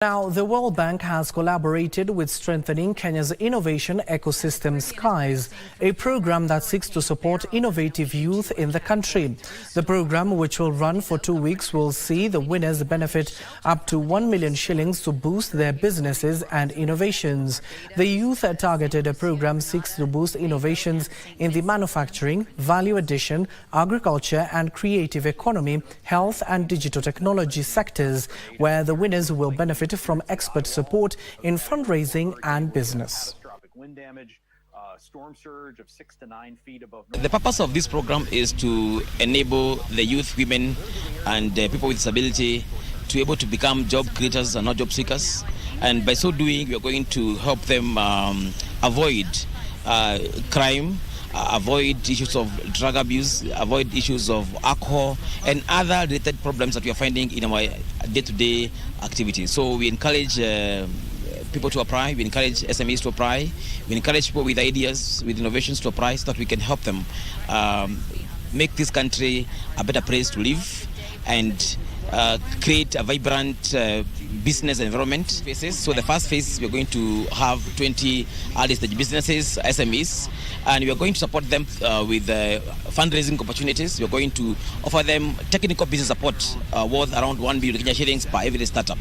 Now, the World Bank has collaborated with Strengthening Kenya's Innovation Ecosystem Skies, a program that seeks to support innovative youth in the country. The program, which will run for 2 weeks, will see the winners benefit up to 1 million shillings to boost their businesses and innovations. The youth-targeted program seeks to boost innovations in the manufacturing, value addition, agriculture and creative economy, health and digital technology sectors, where the winners will benefit from expert support in fundraising and business. The purpose of this program is to enable the youth, women and people with disability to be able to become job creators and not job seekers. And by so doing, we are going to help them avoid crime, avoid issues of drug abuse, avoid issues of alcohol and other related problems that we are finding in our day-to-day activities. So we encourage people to apply, we encourage SMEs to apply, we encourage people with ideas, with innovations to apply so that we can help them make this country a better place to live and create a vibrant business environment phases. So the first phase, we're going to have 20 early stage businesses, SMEs, and we are going to support them with fundraising opportunities. We're going to offer them technical business support worth around 1 billion shillings per every startup.